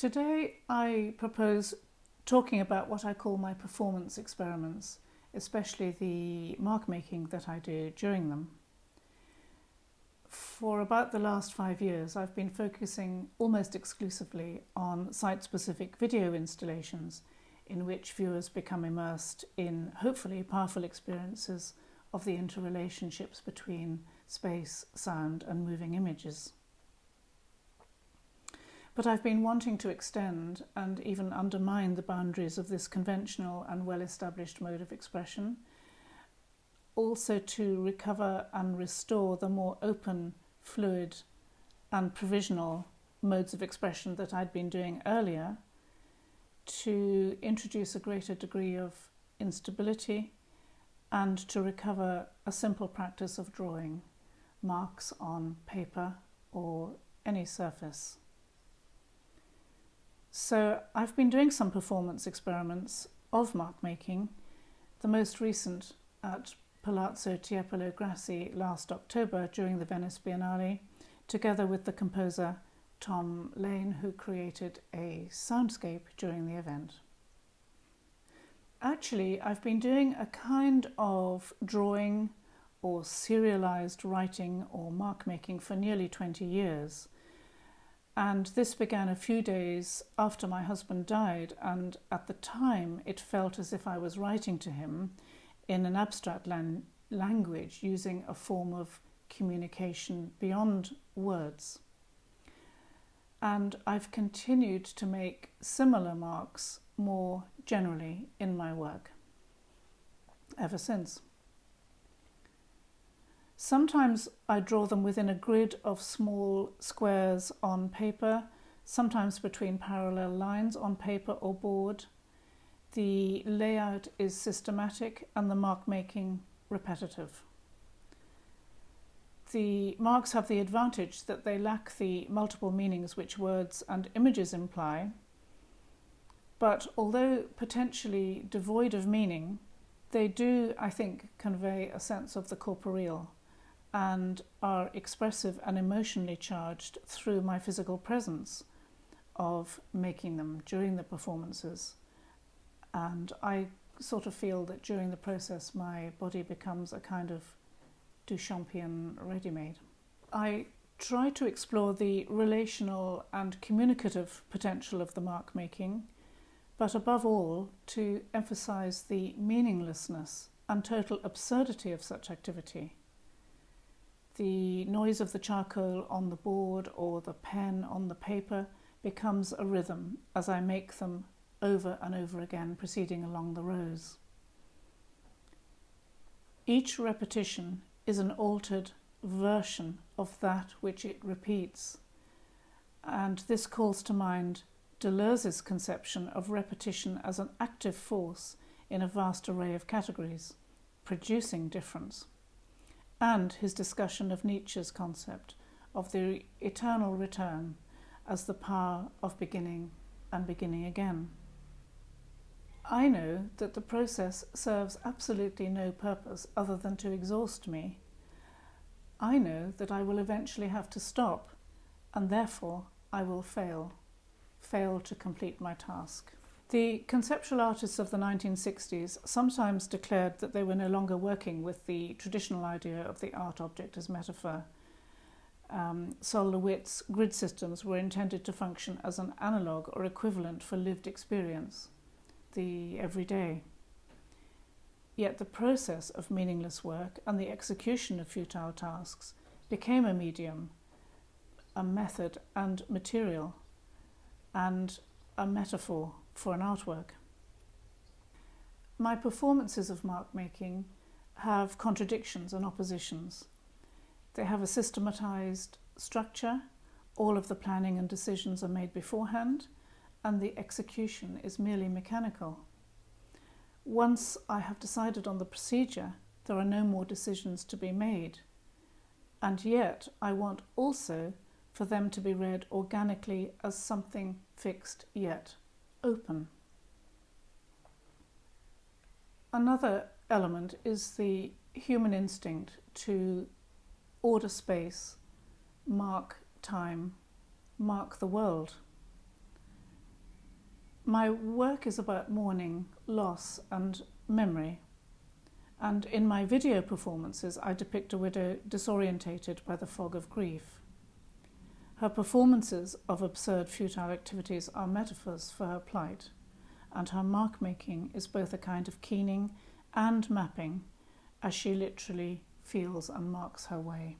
Today I propose talking about what I call my performance experiments, especially the mark making that I do during them. For about the last 5 years, I've been focusing almost exclusively on site-specific video installations in which viewers become immersed in hopefully powerful experiences of the interrelationships between space, sound and moving images. But I've been wanting to extend and even undermine the boundaries of this conventional and well-established mode of expression, also to recover and restore the more open, fluid and provisional modes of expression that I'd been doing earlier, to introduce a greater degree of instability and to recover a simple practice of drawing marks on paper or any surface. So I've been doing some performance experiments of mark making, the most recent at Palazzo Tiepolo Grassi last October during the Venice Biennale, together with the composer Tom Lane, who created a soundscape during the event. Actually, I've been doing a kind of drawing or serialized writing or mark making for nearly 20 years. And this began a few days after my husband died, and at the time it felt as if I was writing to him in an abstract language using a form of communication beyond words. And I've continued to make similar marks more generally in my work ever since. Sometimes I draw them within a grid of small squares on paper, sometimes between parallel lines on paper or board. The layout is systematic and the mark making repetitive. The marks have the advantage that they lack the multiple meanings which words and images imply, but although potentially devoid of meaning, they do, I think, convey a sense of the corporeal and are expressive and emotionally charged through my physical presence of making them during the performances. And I sort of feel that during the process my body becomes a kind of Duchampian ready-made. I try to explore the relational and communicative potential of the mark making, but above all to emphasize the meaninglessness and total absurdity of such activity. The noise of the charcoal on the board or the pen on the paper becomes a rhythm as I make them over and over again, proceeding along the rows. Each repetition is an altered version of that which it repeats, and this calls to mind Deleuze's conception of repetition as an active force in a vast array of categories, producing difference, and his discussion of Nietzsche's concept of the eternal return as the power of beginning and beginning again. I know that the process serves absolutely no purpose other than to exhaust me. I know that I will eventually have to stop, and therefore I will fail to complete my task. The conceptual artists of the 1960s sometimes declared that they were no longer working with the traditional idea of the art object as metaphor. Sol LeWitt's grid systems were intended to function as an analogue or equivalent for lived experience, the everyday. Yet the process of meaningless work and the execution of futile tasks became a medium, a method and material, and a metaphor for an artwork. My performances of mark making have contradictions and oppositions. They have a systematized structure, all of the planning and decisions are made beforehand, and the execution is merely mechanical. Once I have decided on the procedure, there are no more decisions to be made. And yet I want also for them to be read organically as something fixed yet open. Another element is the human instinct to order space, mark time, mark the world. My work is about mourning, loss and memory. And in my video performances, I depict a widow disorientated by the fog of grief. Her performances of absurd, futile activities are metaphors for her plight, and her mark-making is both a kind of keening and mapping as she literally feels and marks her way.